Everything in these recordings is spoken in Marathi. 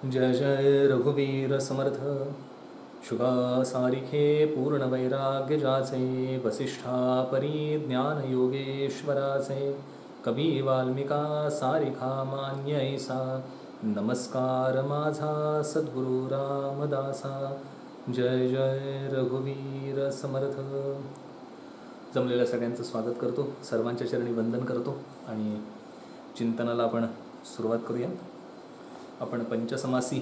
जय जय रघुवीर समर्थ. शुगा सारिखे पूर्ण वैराग्य जाचे, वसिष्ठा परी ज्ञान योगेश्वराचे, कवी वाल्मिका सारिखा मान्य ऐसा, नमस्कार माझा सद्गुरु रामदासा. जय जय रघुवीर समर्थ. जमलेल्या सगळ्यांचं स्वागत करतो, सर्वांच्या चरणी वंदन करतो आणि चिंतनाला आपण सुरुवात करूया. आपण पंचसमासी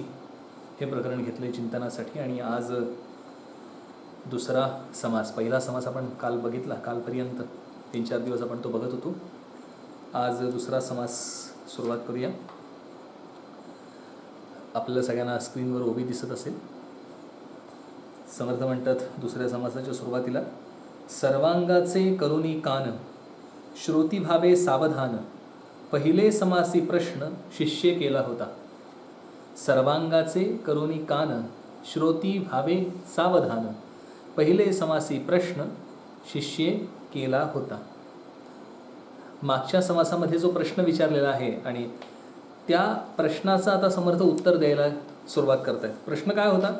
हे प्रकरण घेतले चिंतनासाठी आणि आज दुसरा समास. पहिला समास आपण काल बघितला, कालपर्यंत 3-4 दिवस आपण तो बघत होतो. आज दुसरा समास सुरुवात करूया. आपल्याला सगळ्यांना स्क्रीनवर ओवी दिसत असेल. समर्थ म्हणतात दुसऱ्या समासाच्या सुरुवातीला, सर्वांगाचे करुणी कान, श्रोती भावे सावधान, पहिले समासी प्रश्न शिष्ये केला होता. सर्वांगाचे करुणी कान, श्रोती भावे सावधान, पहिले समासी प्रश्न शिष्ये केला होता. मागच्या समासामध्ये जो प्रश्न विचारलेला आहे आणि त्या प्रश्नाचं आता समर्थ उत्तर द्यायला सुरुवात करतायत. प्रश्न काय होता?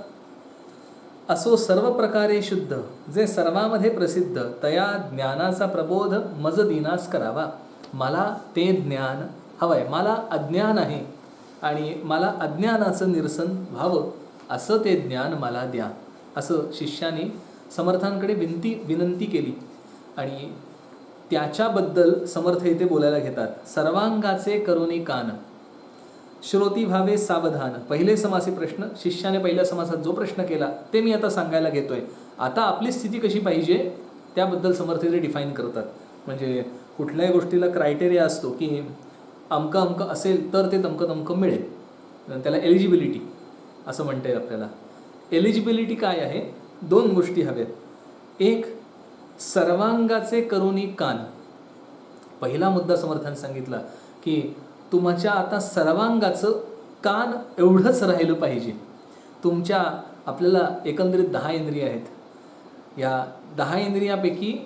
असो सर्व प्रकारे शुद्ध, जे सर्वांमध्ये प्रसिद्ध, तया ज्ञानाचा प्रबोध मज दिनास करावा. मला ते ज्ञान हवंय, मला अज्ञान आहे आणि मला अज्ञानाचं निरसन व्हावं, असं ते ज्ञान मला द्या, असं शिष्याने समर्थांकडे विनंती केली. आणि त्याच्याबद्दल समर्थ इथे बोलायला घेतात. सर्वांगाचे करुणी कान, श्रोती भावे सावधान, पहिले समासी प्रश्न. शिष्याने पहिल्या समासात जो प्रश्न केला ते मी आता सांगायला घेतोय. आता आपली स्थिती कशी पाहिजे त्याबद्दल समर्थ इथे डिफाईन करतात. म्हणजे कुठल्याही गोष्टीला क्रायटेरिया असतो की अमकं अमकं असेल तर ते तमकं तमकं मिळेल. त्याला एलिजिबिलिटी असं म्हणता येईल आपल्याला. एलिजिबिलिटी काय आहे? 2 गोष्टी हव्यात. एक, सर्वांगाचे करुणी कान. पहिला मुद्दा समर्थांनी सांगितला की तुमच्या आता सर्वांगाचं कान एवढंच राहिलं पाहिजे. तुमच्या आपल्याला एकंदरीत 10 इंद्रिय आहेत. या 10 इंद्रियापैकी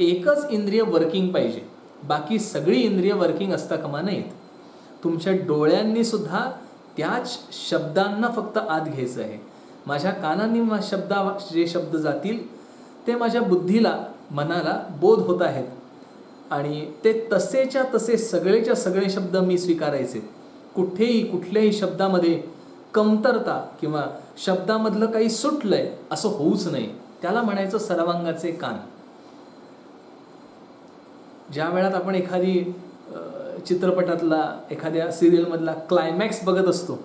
एकच इंद्रिय वर्किंग पाहिजे, बाकी सगळी इंद्रिय वर्किंग असता कामा नयेत. तुमच्या डोळ्यांनी सुद्धा त्याच शब्दांना फक्त आत घ्यायचं आहे. माझ्या कानांनी जे शब्द जातील ते माझ्या बुद्धीला, मनाला बोध होत आहेत आणि ते तसेच्या तसे सगळेच्या सगळे शब्द मी स्वीकारायचे. कुठल्याही शब्दामध्ये कमतरता किंवा शब्दामधलं काही सुटलंय असं होऊच नये. त्याला म्हणायचं सर्वांगाचे कान. ज्या वेळात आपण एखादी चित्रपटातला, एखाद्या सिरियलमधला क्लायमॅक्स बघत असतो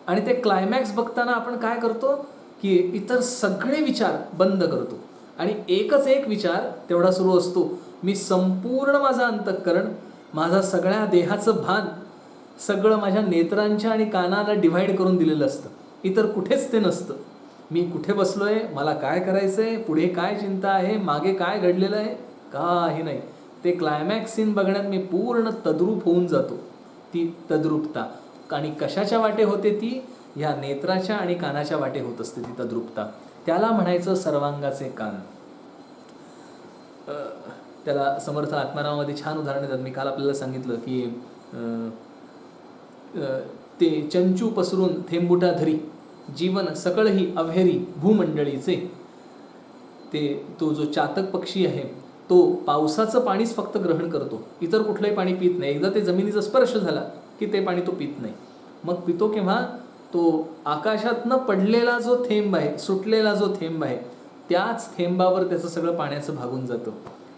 आणि ते क्लायमॅक्स बघताना आपण काय करतो की इतर सगळे विचार बंद करतो आणि एकच एक विचार तेवढा सुरू असतो. मी संपूर्ण माझं अंतःकरण, माझा सगळ्या देहाचं भान सगळं माझ्या नेत्रांच्या आणि कानाला डिव्हाइड करून दिलेलं असतं. इतर कुठेच ते नसतं. मी कुठे बसलोय, मला काय करायचंय, पुढे काय चिंता आहे, मागे काय घडलेलं आहे, काही नाही. ते क्लायमॅक्स सीन बघण्यात मी पूर्ण तद्रूप होऊन जातो. ती तद्रूपता आणि कशाच्या वाटे होते ती? ह्या नेत्राच्या आणि कानाच्या वाटे होत असते ती तद्रूपता. त्याला म्हणायचं सर्वांगाचे कान. त्याला समर्थ आत्मारामामध्ये छान उदाहरण देतात. मी काल आपल्याला सांगितलं की ते चंचू पसरून थेंबुटा धरी, जीवन सकळही अव्हेरी भूमंडळीचे. तो जो चातक पक्षी आहे तो पावसाचं पाणीच फक्त ग्रहण करतो, इतर कुठलंही पाणी पित नाही. एकदा ते जमिनीचा स्पर्श झाला की ते पाणी तो पित नाही. मग पितो केव्हा? तो आकाशातनं पडलेला जो थेंब आहे, सुटलेला जो थेंब आहे, त्याच थेंबावर त्याचं सगळं पाण्याचं भागून जातं.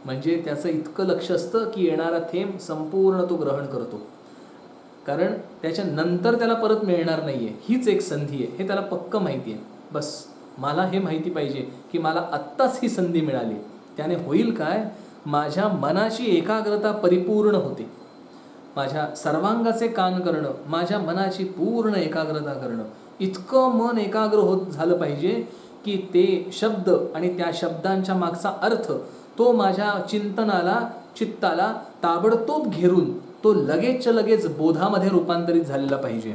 म्हणजे त्याचं इतकं लक्ष असतं की येणारा थेंब संपूर्ण तो ग्रहण करतो, कारण त्याच्या नंतर त्याला परत मिळणार नाही आहे. हीच एक संधी आहे हे त्याला पक्क माहिती आहे. बस मला हे माहिती पाहिजे की मला आत्ताच ही संधी मिळाली. त्याने होईल काय? माझ्या मनाची एकाग्रता परिपूर्ण होते. माझ्या सर्वांगाचे कान करणं, माझ्या मनाची पूर्ण एकाग्रता करणं. इतकं मन एकाग्र होत झालं पाहिजे की ते शब्द आणि त्या शब्दांच्या मागचा अर्थ तो माझ्या चित्ताला ताबडतोब घेरून तो लगेचच्या लगेच बोधामध्ये रूपांतरित झालेला पाहिजे.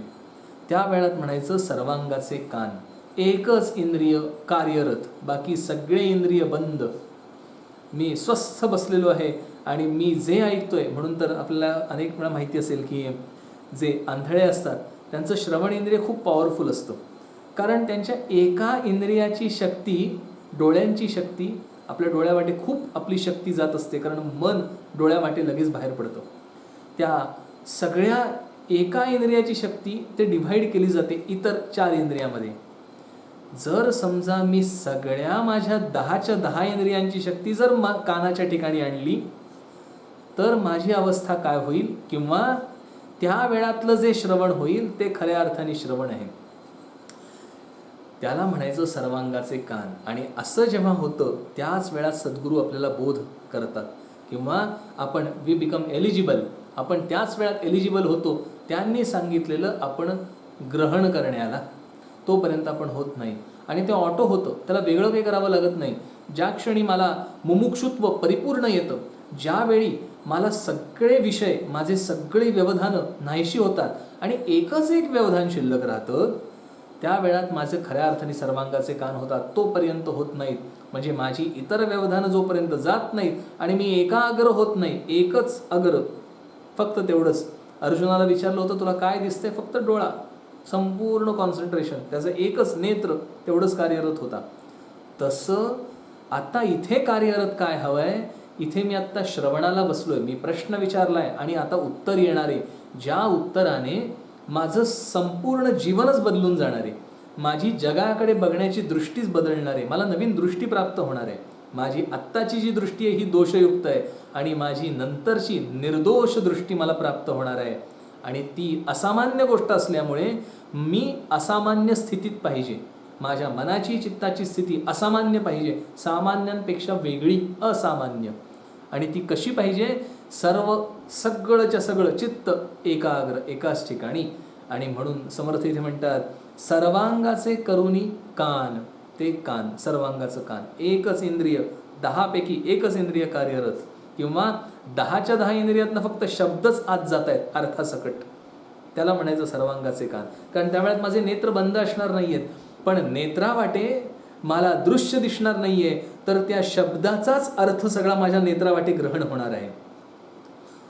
त्या वेळात म्हणायचं सर्वांगाचे कान. एकच इंद्रिय कार्यरत, बाकी सगळे इंद्रिय बंद. मी स्वस्थ बसलेलो आहे आणि मी जे ऐकतोय. म्हणून तर आपल्याला अनेक वेळा माहिती असेल की जे आंधळे असतात त्यांचं श्रवण इंद्रिय खूप पॉवरफुल असतं. कारण त्यांच्या एका इंद्रियाची शक्ती, डोळ्यांची शक्ती, आपल्या डोळ्यावाटे खूप आपली शक्ती जात असते, कारण मन डोळ्यावाटे लगेच बाहेर पडतं. त्या सगळ्या एका इंद्रियाची शक्ती ते डिव्हाइड केली जाते इतर 4 इंद्रियामध्ये. जर समजा मी सगळ्या माझ्या 10च्या 10 इंद्रियांची शक्ती जर कानाच्या ठिकाणी आणली तर माझी अवस्था काय होईल, किंवा त्या वेळातलं जे श्रवण होईल ते खऱ्या अर्थाने श्रवण आहे. त्याला म्हणायचं सर्वांगाचे कान. आणि असं जेव्हा होतं त्याच वेळात सद्गुरू आपल्याला बोध करतात, किंवा आपण वी बिकम एलिजिबल, आपण त्याच वेळात एलिजिबल होतो. त्यांनी सांगितलेलं आपण ग्रहण करण्याला, तोपर्यंत आपण होत नाही. आणि ते ऑटो होतं, त्याला वेगळं काही करावं लागत नाही. ज्या क्षणी मला मुमुक्षुत्व परिपूर्ण येतं, ज्यावेळी मला सगळे विषय, माझे सगळे व्यवधानं नाहीशी होतात आणि एकच एक व्यवधान शिल्लक राहतं, त्या वेळात माझे खऱ्या अर्थाने सर्वांगाचे कान होतात. तोपर्यंत होत नाहीत. म्हणजे माझी इतर व्यवधानं जोपर्यंत जात नाहीत आणि मी एकाग्र होत नाही, एकच अग्र, फक्त तेवढंच. अर्जुनाला विचारलं होतं तुला काय दिसतंय, फक्त डोळा, संपूर्ण कॉन्सन्ट्रेशन, त्याचं एकच नेत्र तेवढंच कार्यरत होता. तसं आता इथे कार्यरत काय हवं आहे, इथे मी आत्ता श्रवणाला बसलोय, मी प्रश्न विचारलाय आणि आता उत्तर येणार आहे, ज्या उत्तराने माझं संपूर्ण जीवनच बदलून जाणार आहे. माझी जगाकडे बघण्याची दृष्टीच बदलणार आहे, मला नवीन दृष्टी प्राप्त होणार आहे. माझी आत्ताची जी दृष्टी आहे ही दोषयुक्त आहे आणि माझी नंतरची निर्दोष दृष्टी मला प्राप्त होणार आहे. आणि ती असामान्य गोष्ट असल्यामुळे मी असामान्य स्थितीत पाहिजे. माझ्या मनाची चित्ताची स्थिती असामान्य पाहिजे, सामान्यांपेक्षा वेगळी, असामान्य. आणि ती कशी पाहिजे, सगळंच्या सगळं चित्त एकाग्र एकाच ठिकाणी. आणि म्हणून समर्थ इथे म्हणतात सर्वांगाचे करुणी कान. ते कान, सर्वांगाचं कान, एकच इंद्रिय, 10 पैकी एकच इंद्रिय कार्यरत, किंवा 10च्या 10 इंद्रियातनं फक्त शब्दच आत जात आहेत अर्थासकट, त्याला म्हणायचं सर्वांगाचे कान. कारण त्यावेळेत माझे नेत्र बंद असणार नाही आहेत, पण नेत्रावाटे मला दृश्य दिसणार नाही आहे, तर त्या शब्दाचाच अर्थ सगळा माझ्या नेत्रावाटे ग्रहण होणार आहे.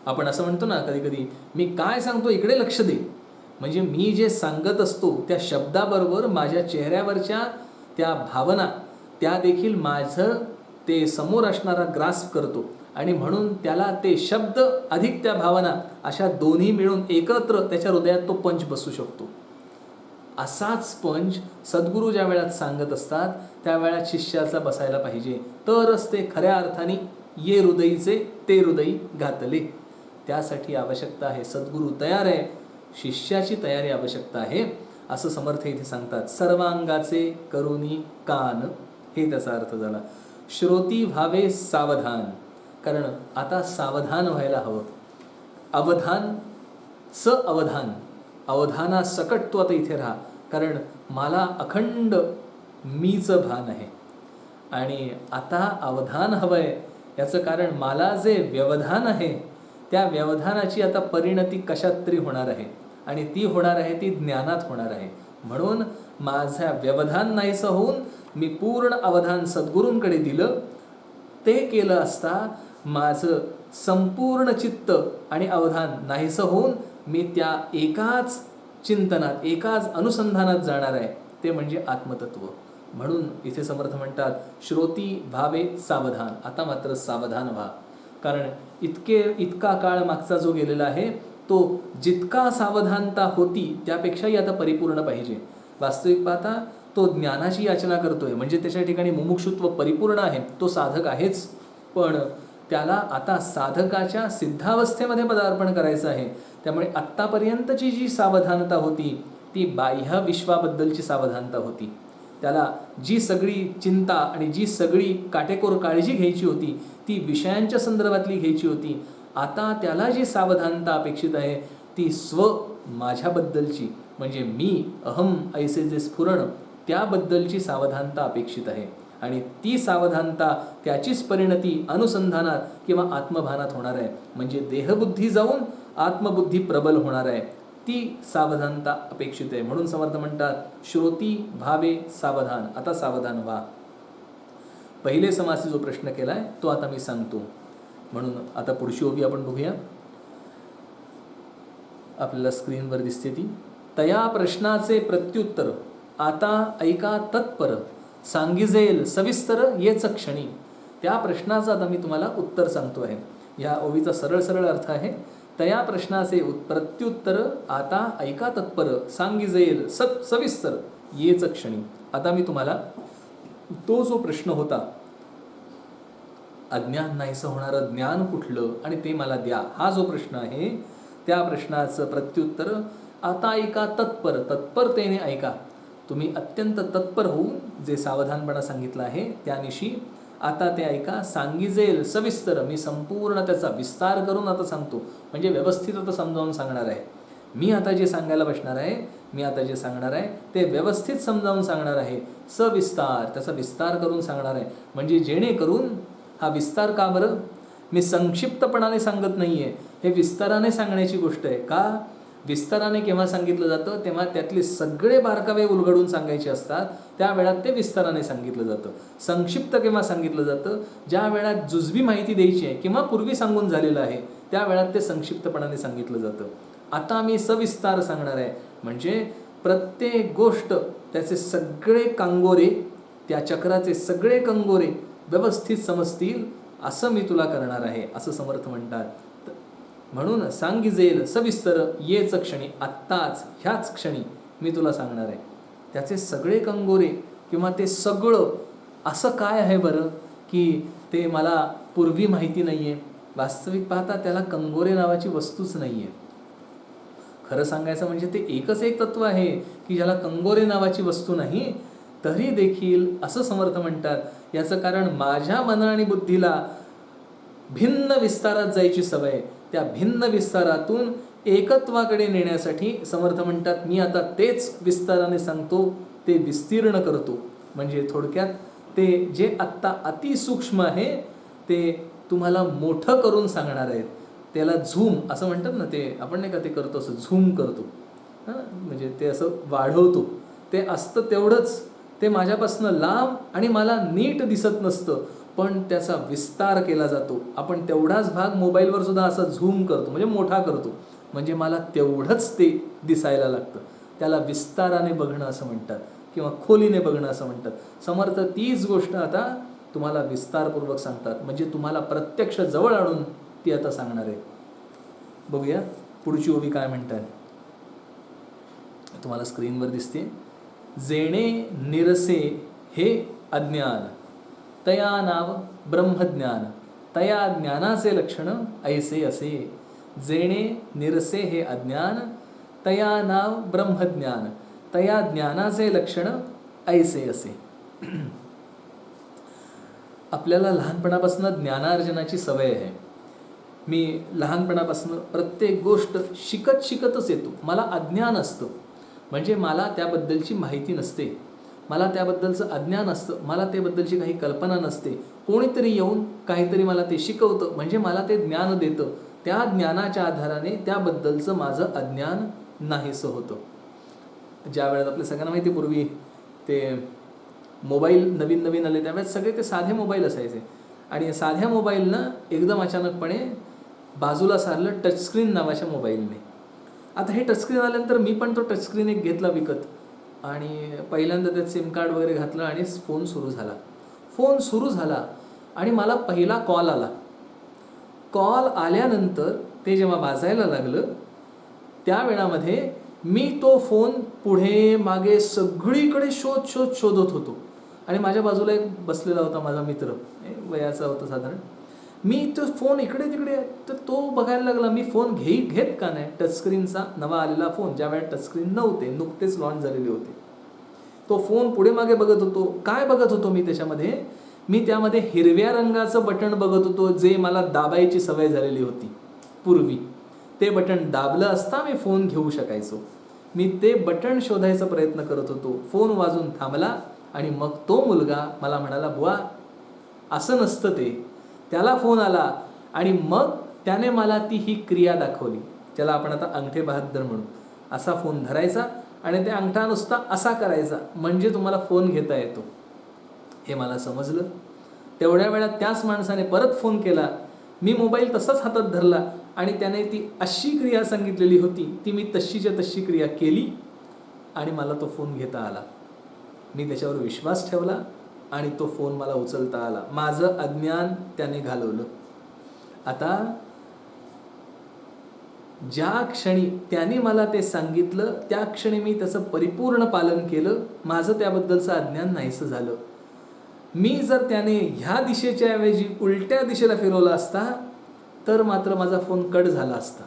आपण असं म्हणतो ना कधी कधी, मी काय सांगतो इकडे लक्ष दे. म्हणजे मी जे सांगत असतो त्या शब्दाबरोबर माझ्या चेहऱ्यावरच्या त्या भावना, त्या देखील माझं ते समोर असणारा ग्रास्प करतो. आणि म्हणून त्याला ते शब्द अधिक त्या भावना अशा दोन्ही मिळून एकत्र त्याच्या हृदयात तो पंच बसू शकतो. असाच पंच सद्गुरू ज्या वेळात सांगत असतात त्या वेळात शिष्याचा बसायला पाहिजे, तरच ते खऱ्या अर्थाने ये हृदयीचे ते हृदयी घातले. त्यासाठी आवश्यकता आहे सद्गुरू तयार आहे, शिष्याची तयारी आवश्यकता आहे, असं समर्थ इथे सांगतात. सर्वांगाचे करुणी कान, हे त्याचा अर्थ झाला. श्रोती व्हावे सावधान, कारण आता सावधान व्हायला हवं. अवधान, अवधान, अवधानासकट तू आता इथे राहा, कारण मला अखंड मीचं भान आहे. आणि आता अवधान हवंय, याचं कारण मला जे व्यवधान आहे त्या व्यवधानाची आता परिणती कशात तरी होणार आहे, आणि ती होणार आहे ती ज्ञानात होणार आहे. म्हणून माझ्या व्यवधान नाहीसं होऊन मी पूर्ण अवधान सद्गुरूंकडे दिलं. ते केलं असता माझं संपूर्ण चित्त आणि अवधान नाहीसं होऊन मी त्या एकाच चिंतनात, एकाच अनुसंधानात जाणार आहे, ते म्हणजे आत्मतत्व. म्हणून इथे समर्थ म्हणतात श्रोती भावे सावधान. आता मात्र सावधान व्हा, कारण इतका काळ मागचा जो गेलेला आहे तो जितका सावधानता होती त्यापेक्षाही आता परिपूर्ण पाहिजे. वास्तविक पाहता तो ज्ञानाची याचना करतोय, म्हणजे त्याच्या ठिकाणी मुमुक्षुत्व परिपूर्ण आहे, तो साधक आहेच, पण त्याला आता साधकाच्या सिद्धावस्थेमध्ये पदार्पण करायचं आहे. त्यामुळे आत्तापर्यंतची जी सावधानता होती ती बाह्य विश्वाबद्दलची सावधानता होती. त्याला जी सगळी चिंता आणि जी सगळी काटेकोर काळजी घ्यायची होती ती विषयांच्या संदर्भातली घ्यायची होती. आता त्याला जी सावधानता अपेक्षित आहे ती माझ्याबद्दलची, म्हणजे मी अहम ऐसे जे स्फुरण, त्याबद्दलची सावधानता अपेक्षित आहे. आणि ती सावधानता त्याचीच परिणती अनुसंधानात किंवा आत्मभानात होणार आहे. म्हणजे देहबुद्धी जाऊन आत्मबुद्धी प्रबल होणार आहे, ती सावधानता अपेक्षित आहे. म्हणून समर्थ म्हणतात श्रोती भावे सावधान. आता सावधान व्हा. पहिले समासी जो प्रश्न केलाय तो आता मी सांगतो. म्हणून आता पुढची ओवी आपण बघूया. आपल्याला स्क्रीनवर दिसते ती. तया प्रश्नाचे प्रत्युत्तर आता ऐका तत्पर, सांगिजेल सविस्तर येच क्षणी. त्या प्रश्नाचं आता मी तुम्हाला उत्तर सांगतो आहे. या ओवीचा सरळ सरळ अर्थ आहे, तया प्रश्नाचे प्रत्युत्तर आता ऐका तत्पर, सांगिजेल सविस्तर येच क्षणी. आता मी तुम्हाला तो जो प्रश्न होता, अज्ञान नाहीसं होणारं ज्ञान कुठलं आणि ते मला द्या, हा जो प्रश्न आहे त्या प्रश्नाचं प्रत्युत्तर आता ऐका तत्पर, तत्परतेने ऐका. तुम्ही अत्यंत तत्पर होऊन जे सावधानपणा सांगितलं आहे त्यानिशी आता ते ऐका. सांगिजेल सविस्तर, मी संपूर्ण त्याचा विस्तार करून आता सांगतो, म्हणजे व्यवस्थित आता समजावून सांगणार आहे. मी आता जे सांगायला बसणार आहे, मी आता जे सांगणार आहे ते व्यवस्थित समजावून सांगणार आहे. सविस्तार, त्याचा विस्तार करून सांगणार आहे. म्हणजे जेणेकरून हा विस्तार का बरं, मी संक्षिप्तपणाने सांगत नाही आहे, हे विस्ताराने सांगण्याची गोष्ट आहे. का विस्ताराने केव्हा सांगितलं जातं, तेव्हा त्यातले सगळे बारकावे उलगडून सांगायचे असतात, त्या वेळात ते विस्ताराने सांगितलं जातं. संक्षिप्त केव्हा सांगितलं जातं, ज्या वेळात जुजबी माहिती द्यायची आहे किंवा पूर्वी सांगून झालेलं आहे त्या वेळात ते संक्षिप्तपणाने सांगितलं जातं. आता मी सविस्तार सांगणार आहे, म्हणजे प्रत्येक गोष्ट, त्याचे सगळे कांगोरे, त्या चक्राचे सगळे कंगोरे व्यवस्थित समजतील असं मी तुला करणार आहे, असं समर्थ म्हणतात. म्हणून सांगिजेल सविस्तर येच क्षणी, आत्ताच ह्याच क्षणी मी तुला सांगणार आहे. त्याचे सगळे कंगोरे किंवा ते सगळं असं काय आहे बरं की ते मला पूर्वी माहिती नाही आहे. वास्तविक पाहता त्याला कंगोरे नावाची वस्तूच नाही आहे. खरं सांगायचं म्हणजे ते एकच एक तत्व आहे की ज्याला कंगोरे नावाची वस्तू नाही. तरी देखील असं समर्थ म्हणतात, याचं कारण माझ्या मन आणि बुद्धीला भिन्न विस्तारात जायची सवय, त्या भिन्न विस्तारातून एकत्वाकडे नेण्यासाठी समर्थ म्हणतात मी आता तेच विस्ताराने सांगतो, ते विस्तीर्ण करतो. म्हणजे थोडक्यात ते जे आत्ता अतिसूक्ष्म आहे ते तुम्हाला मोठं करून सांगणार आहेत. त्याला झूम असं म्हणतात ना, ते आपण नाही का ते करतो असं झूम करतो, म्हणजे ते असं वाढवतो. ते असतं तेवढंच, ते माझ्यापासून लांब आणि मला नीट दिसत नसतं, पण त्याचा विस्तार केला जातो. आपण तेवढाच भाग मोबाईलवर सुद्धा असा झूम करतो, म्हणजे मोठा करतो, म्हणजे मला तेवढंच ते दिसायला लागतं. त्याला विस्ताराने बघणं असं म्हणतात किंवा खोलीने बघणं असं म्हणतात. समर्थ तीच गोष्ट आता तुम्हाला विस्तारपूर्वक सांगतात, म्हणजे तुम्हाला प्रत्यक्ष जवळ आणून ती आता सांगणार आहे. बघूया पुढची ओवी काय म्हणतात, तुम्हाला स्क्रीनवर दिसते. जेणे निरसे हे अज्ञान, तया नाव ब्रह्मज्ञान, तया ज्ञानाचे लक्षण ऐसे असे. जेणे निरसे हे अज्ञान, तया नाव ब्रह्मज्ञान, तया ज्ञानाचे लक्षण ऐसे असे. आपल्याला लहानपणापासून ज्ञानार्जनाची सवय आहे. मी लहानपणापासून प्रत्येक गोष्ट शिकतच येतो. मला अज्ञान असतं, म्हणजे मला त्याबद्दलची माहिती नसते, मला त्याबद्दलचं अज्ञान असतं, मला त्याबद्दलची काही कल्पना नसते. कोणीतरी येऊन काहीतरी मला ते शिकवतं, म्हणजे मला ते ज्ञान देतं. त्या ज्ञानाच्या आधाराने त्याबद्दलचं माझं अज्ञान नाहीसं होतं. ज्या वेळेत आपल्या सगळ्यांना माहिती, पूर्वी ते मोबाईल नवीन नवीन आले त्यावेळेस सगळे ते साधे मोबाईल असायचे, आणि साध्या मोबाईलनं एकदम अचानकपणे बाजूला सारलं टचस्क्रीन नावाच्या मोबाईलने. आता हे टचस्क्रीन आल्यानंतर मी पण तो टचस्क्रीन एक घेतला विकत, आणि पहिल्यांदा त्यात सिम कार्ड वगैरे घातलं आणि फोन सुरू झाला आणि मला पहिला कॉल आला. कॉल आल्यानंतर ते जेव्हा वाजायला लागलं त्या वेळामध्ये मी तो फोन पुढे मागे सगळीकडे शोधत होतो. आणि माझ्या बाजूला एक बसलेला होता माझा मित्र, वयाचा होता साधारण. मी तो फोन इकडे तिकडे, तर तो बघायला लागला मी फोन घेत का नाही. टचस्क्रीनचा नवा आलेला फोन, ज्या वेळेत टचस्क्रीन नव्हते, नुकतेच लॉन्च झालेले होते. तो फोन पुढे मागे बघत होतो. काय बघत होतो मी त्याच्यामध्ये, मी त्यामध्ये हिरव्या रंगाचं बटन बघत होतो, जे मला दाबायची सवय झालेली होती पूर्वी. ते बटन दाबलं असता मी फोन घेऊ शकायचो. मी ते बटन शोधायचा प्रयत्न करत होतो. फोन वाजून थांबला आणि मग तो मुलगा मला म्हणाला, बुवा असं नसतं ते. त्याला फोन आला आणि मग त्याने मला ती ही क्रिया दाखवली, ज्याला आपण आता अंगठे बहाद्दर म्हणू. असा फोन धरायचा आणि ते अंगठा नुसता असा करायचा, म्हणजे तुम्हाला फोन घेता येतो. हे मला समजलं. तेवढ्या वेळात त्याच माणसाने परत फोन केला. मी मोबाईल तसाच हातात धरला आणि त्याने ती अशी क्रिया सांगितलेली होती, ती मी तशीच्या तशी क्रिया केली आणि मला तो फोन घेता आला. मी त्याच्यावर विश्वास ठेवला आणि तो फोन मला उचलता आला. माझं अज्ञान त्याने घालवलं. आता ज्या क्षणी त्याने मला ते सांगितलं त्या क्षणी मी त्याचं परिपूर्ण पालन केलं. माझं त्याबद्दलचं अज्ञान नाहीसं झालं. मी जर त्याने ह्या दिशेच्या ऐवजी उलट्या दिशेला फिरवला असता तर मात्र माझा फोन कट झाला असता.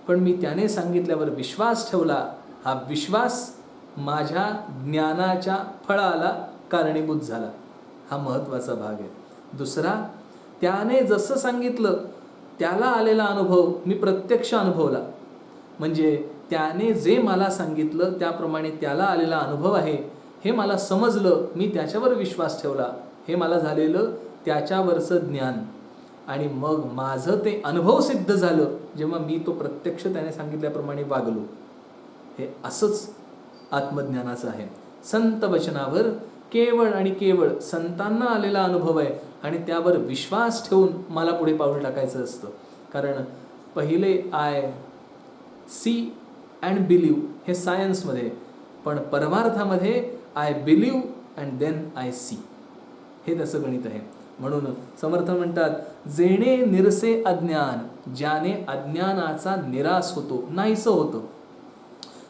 पण मी त्याने सांगितल्यावर विश्वास ठेवला. हा विश्वास माझ्या ज्ञानाच्या फळाला कारणीभूत झाला. हा महत्त्वाचा भाग आहे. दुसरा, त्याने जसं सांगितलं त्याला आलेला अनुभव मी प्रत्यक्ष अनुभवला. म्हणजे त्याने जे मला सांगितलं त्याप्रमाणे त्याला आलेला अनुभव आहे हे मला समजलं. मी त्याच्यावर विश्वास ठेवला. हे मला झालेलं त्याच्यावरचं ज्ञान. आणि मग माझं ते अनुभव सिद्ध झालं जेव्हा मी तो प्रत्यक्ष त्याने सांगितल्याप्रमाणे वागलो. हे असंच आत्मज्ञानाचं आहे. संत वचनावर केवळ आणि केवळ संतांना आलेला अनुभव आहे आणि त्यावर विश्वास ठेवून मला पुढे पाऊल टाकायचं असतं. कारण पहिले आय सी अँड बिलीव हे सायन्समध्ये, पण परमार्थामध्ये I believe and then I see हे त्याचं गणित आहे. म्हणून समर्थ म्हणतात, जेणे निरसे अज्ञान, ज्याने अज्ञानाचा निराश होतो, नाहीसं होतं.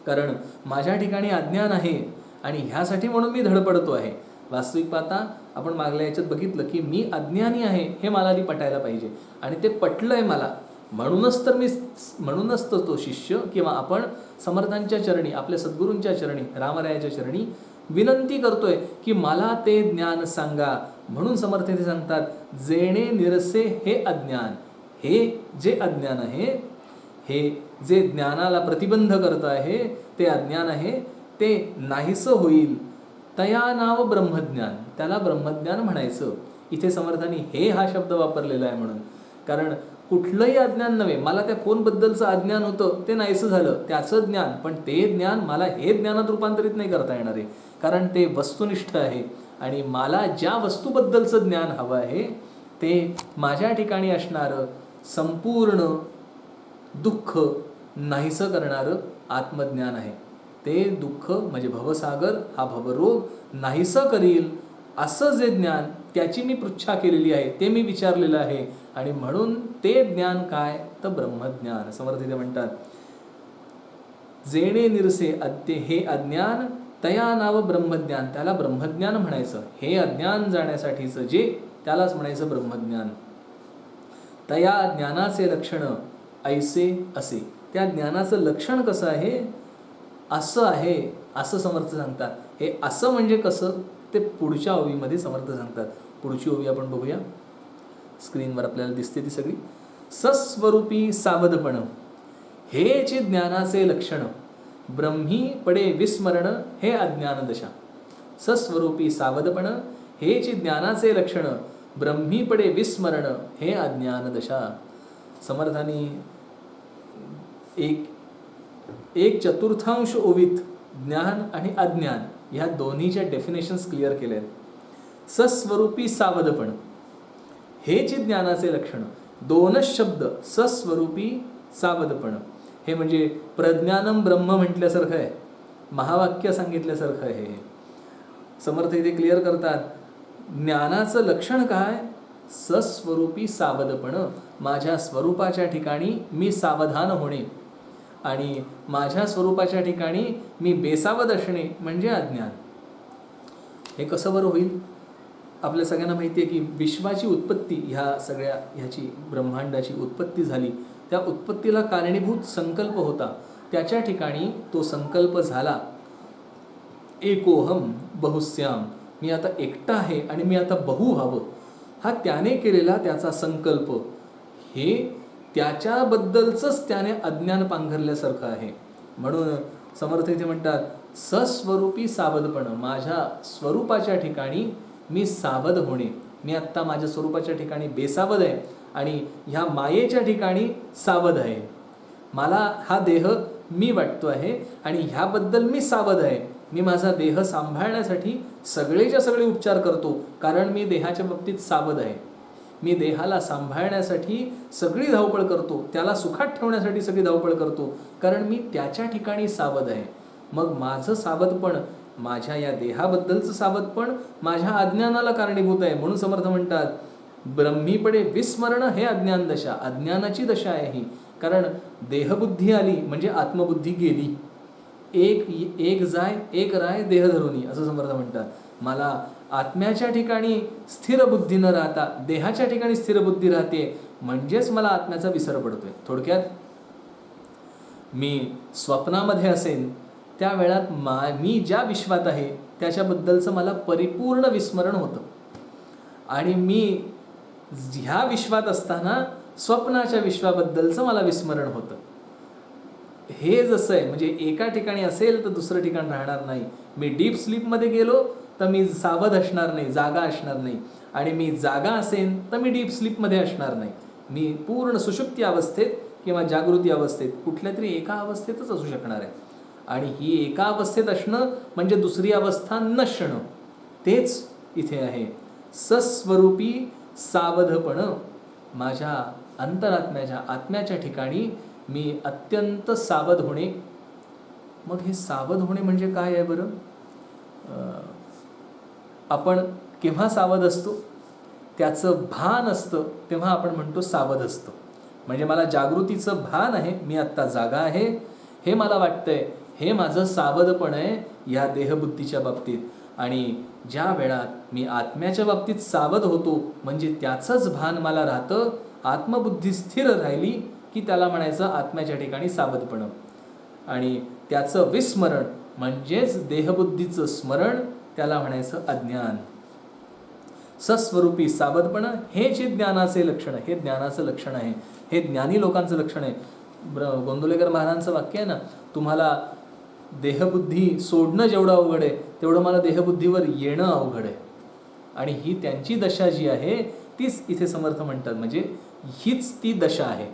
कारण माझ्या ठिकाणी अज्ञान आहे आणि ह्यासाठी म्हणून मी धडपडतो आहे. वास्तविक पाहता आपण मागल्या याच्यात बघितलं की मी अज्ञानी आहे हे मला आधी पटायला पाहिजे आणि ते पटलंय मला. म्हणूनच तर तो शिष्य किंवा आपण समर्थांच्या चरणी, आपल्या सद्गुरूंच्या चरणी, रामरायाच्या चरणी विनंती करतोय की मला ते ज्ञान सांगा. म्हणून समर्थ ते सांगतात, जेणे निरसे हे अज्ञान. हे जे अज्ञान आहे, हे जे ज्ञानाला प्रतिबंध करत आहे ते अज्ञान आहे, ते नाहीसं होईल. तया नाव ब्रह्मज्ञान, त्याला ब्रह्मज्ञान म्हणायचं. इथे समर्थांनी हे हा शब्द वापरलेला आहे. म्हणून कारण कुठलंही अज्ञान नव्हे. मला त्या फोनबद्दलचं अज्ञान होतं ते नाहीसं झालं, त्याचं ज्ञान. पण ते ज्ञान मला हे ज्ञानात रूपांतरित नाही करता येणार आहे, कारण ते वस्तुनिष्ठ आहे. आणि मला ज्या वस्तूबद्दलचं ज्ञान हवं आहे ते माझ्या ठिकाणी असणारं संपूर्ण दुःख नाहीसं करणारं आत्मज्ञान आहे. ते दुःख म्हणजे भवसागर, हा भवरोग नाहीसं करील असं जे ज्ञान, त्याची मी पृच्छा केलेली आहे, ते मी विचारलेलं आहे. आणि म्हणून ते ज्ञान काय, तर ब्रह्मज्ञान. समर्थ इथे म्हणतात, जेणे निरसे हे अज्ञान, तया नाव ब्रह्मज्ञान, त्याला ब्रह्मज्ञान म्हणायचं. हे अज्ञान जाण्यासाठीचं जे, त्यालाच म्हणायचं ब्रह्मज्ञान. तया ज्ञानाचे लक्षण ऐसे असे. त्या ज्ञानाचं लक्षण कसं आहे, असं आहे, असं समर्थ सांगतात. हे असं म्हणजे कसं ते पुढच्या ओवीमध्ये समर्थ सांगतात. पुढची ओवी आपण बघूया. स्क्रीनवर आपल्याला दिसते ती सगळी. सस्वरूपी सावधपण हेची ज्ञानाचे लक्षण, ब्रह्मी पडे विस्मरण हे अज्ञान दशा. सस्वरूपी सावधपण हेची ज्ञानाचे लक्षण, ब्रह्मी पडे विस्मरण हे अज्ञान दशा. समर्थांनी एक चतुर्थांश ओवीत ज्ञान आणि अज्ञान ह्या दोन्हीच्या डेफिनेशन्स क्लिअर केल्या आहेत. सस्वरूपी सावधपण हेची ज्ञानाचे लक्षण, दोनच शब्द, सस्वरूपी सावधपण. हे म्हणजे प्रज्ञानम ब्रह्म म्हटल्यासारखं आहे, महावाक्य सांगितल्यासारखं आहे. समर्थ इथे क्लिअर करतात, ज्ञानाचं लक्षण काय, सस्वरूपी सावधपण. माझ्या स्वरूपाच्या ठिकाणी मी सावधान होणे आणि माझ्या स्वरूपाच्या ठिकाणी मी बेसावध असणे म्हणजे अज्ञान. हे कसं बरं होईल. आपल्या सगळ्यांना माहिती आहे की विश्वाची उत्पत्ती, ह्याची ब्रह्मांडाची उत्पत्ती झाली. त्या उत्पत्तीला कारणीभूत संकल्प होता. त्याच्या ठिकाणी तो संकल्प झाला, एकोहम बहुश्याम, मी आता एकटा आहे आणि मी आता बहु व्हावं. हा त्याने केलेला त्याचा संकल्प, हे त्याच्याबद्दलचंच त्याने अज्ञान पांघरल्यासारखं आहे. म्हणून समर्थ इथे म्हणतात, सस्वरूपी सावधपण, माझ्या स्वरूपाच्या ठिकाणी मी सावध होणे. मी आत्ता माझ्या स्वरूपाच्या ठिकाणी बेसावध आहे आणि ह्या मायेच्या ठिकाणी सावध आहे. मला हा देह मी वाटतो आहे आणि ह्याबद्दल मी सावध आहे. मी माझा देह सांभाळण्यासाठी सगळेच्या सगळे उपचार करतो, कारण मी देहाच्या बाबतीत सावध आहे. मी देहाला सांभाळण्यासाठी सगळी धावपळ करतो, त्याला सुखात ठेवण्यासाठी सगळी धावपळ करतो, कारण मी त्याच्या ठिकाणी सावध आहे. मग माझं सावधपण, माझ्या या देहाबद्दलचं सावधपण माझ्या अज्ञानाला कारणीभूत आहे. म्हणून समर्थ म्हणतात ब्रह्मीपडे विस्मरण हे अज्ञान दशा, अज्ञानाची दशा आहे ही. कारण देहबुद्धी आली म्हणजे आत्मबुद्धी गेली. एक जाय एक राय देह धरुनी, असं समर्थ म्हणतात. मला आत्म्याच्या ठिकाणी स्थिर बुद्धी न राहता देहाच्या ठिकाणी स्थिर बुद्धी राहते, म्हणजेच मला आत्म्याचा विसर पडतोय. थोडक्यात मी स्वप्नामध्ये असेन त्या वेळात मी ज्या विश्वात आहे त्याच्याबद्दलचं मला परिपूर्ण विस्मरण होतं, आणि मी ह्या विश्वात असताना स्वप्नाच्या विश्वाबद्दलचं मला विस्मरण होतं. हे जसं आहे म्हणजे एका ठिकाणी असेल तर दुसरं ठिकाण राहणार नाही. मी डीप स्लीपमध्ये गेलो तर मी सावध असणार नाही, जागा असणार नाही, आणि मी जागा असेन तर मी डीप स्लीपमध्ये असणार नाही. मी पूर्ण सुषुप्ती अवस्थेत किंवा जागृती अवस्थेत कुठल्या तरी एका अवस्थेतच असू शकणार आहे. आणि ही एका अवस्थेत असणं म्हणजे दुसरी अवस्था नसणं, तेच इथे आहे. सस्वरूपी सावधपण, माझ्या अंतरात्म्याच्या आत्म्याच्या ठिकाणी मी अत्यंत सावध होणे. मग हे सावध होणे म्हणजे काय आहे बरं? आपण केव्हा सावध असतो? त्याचं भान असतं तेव्हा आपण म्हणतो सावध असतो. म्हणजे मला जागृतीचं भान आहे, मी आत्ता जागा आहे हे मला वाटतंय, हे माझं सावधपण आहे या देहबुद्धीच्या बाबतीत. आणि ज्या वेळात मी आत्म्याच्या बाबतीत सावध होतो म्हणजे त्याचंच भान मला राहतं. आत्मबुद्धी स्थिर राहिली की त्याला म्हणायचं आत्म्याच्या ठिकाणी सावधपण, आणि त्याचं विस्मरण म्हणजेच देहबुद्धीचं स्मरण, त्याला म्हणायचं अज्ञान. सस्वरूपी सावधपण हे जे ज्ञानाचे लक्षण, हे ज्ञानाचं लक्षण आहे, हे ज्ञानी लोकांचं लक्षण आहे. गोंदवलेकर महाराजांचं वाक्य आहे ना, तुम्हाला देहबुद्धी सोडणं जेवढं अवघड आहे तेवढं मला देहबुद्धीवर येणं अवघड आहे. आणि ही त्यांची दशा जी आहे तीच इथे समर्थ म्हणतात, म्हणजे हीच ती दशा आहे.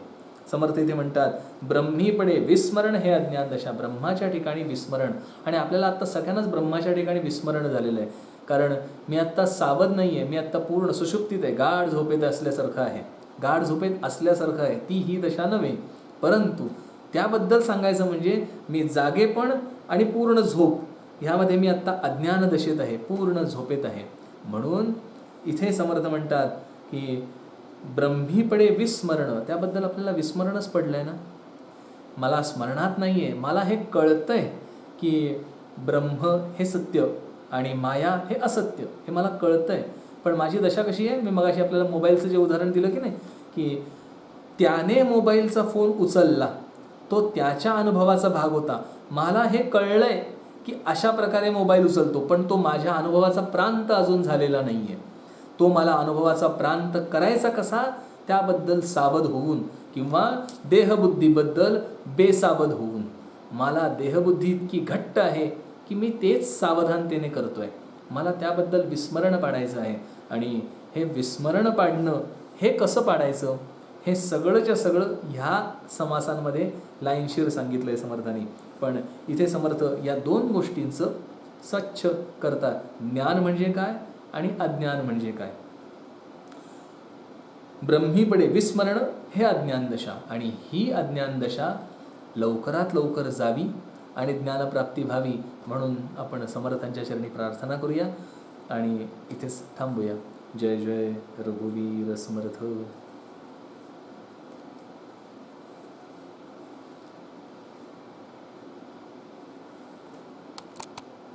समर्थ इथे म्हणतात ब्रह्मीपडे विस्मरण हे अज्ञान दशा, ब्रह्माच्या ठिकाणी विस्मरण. आणि आपल्याला आत्ता सगळ्यांनाच ब्रह्माच्या ठिकाणी विस्मरण झालेलं आहे. कारण मी आत्ता सावध नाही आहे, मी आत्ता पूर्ण सुषुप्तीत आहे, गाढ झोपेत असल्यासारखं आहे, गाढ झोपेत असल्यासारखं आहे. ती ही दशा नव्हे, परंतु त्याबद्दल सांगायचं म्हणजे मी जागेपण आणि पूर्ण झोप ह्यामध्ये मी आत्ता अज्ञान दशेत आहे, पूर्ण झोपेत आहे. म्हणून इथे समर्थ म्हणतात की ब्रह्मीपडे विस्मरण, त्याबद्दल आपल्याला विस्मरणच पडलं आहे ना. मला स्मरणात नाही आहे, मला हे कळतं आहे की ब्रह्म हे सत्य आणि माया हे असत्य, हे मला कळतं आहे. पण माझी दशा कशी आहे? मी मगाशी आपल्याला मोबाईलचं जे उदाहरण दिलं की नाही, की त्याने मोबाईलचा फोन उचलला, तो त्याच्या अनुभवाचा भाग होता. मला हे कळलं आहे की अशा प्रकारे मोबाईल उचलतो, पण तो माझ्या अनुभवाचा प्रांत अजून झालेला नाही आहे. तो मला अनुभवाचा प्रांत करायचा कसा, त्याबद्दल सावध होऊन किंवा देहबुद्धीबद्दल बेसावध होऊन, मला देहबुद्धी इतकी घट्ट आहे की मी तेच सावधानतेने करतोय, मला त्याबद्दल विस्मरण पाडायचं आहे. आणि हे विस्मरण पाडणं हे कसं पाडायचं, हे सगळंच्या सगळं ह्या समासांमध्ये लाईनशीर सांगितलं आहे समर्थांनी. पण इथे समर्थ या दोन गोष्टींचं स्वच्छ करतात. ज्ञान म्हणजे काय आणि अज्ञान म्हणजे काय. ब्रह्मीपडे विस्मरण हे अज्ञान दशा, आणि ही अज्ञान दशा लवकरात लवकर जावी आणि ज्ञानप्राप्ती व्हावी म्हणून आपण समर्थांच्या चरणी प्रार्थना करूया आणि इथेच थांबूया. जय जय रघुवीर समर्थ.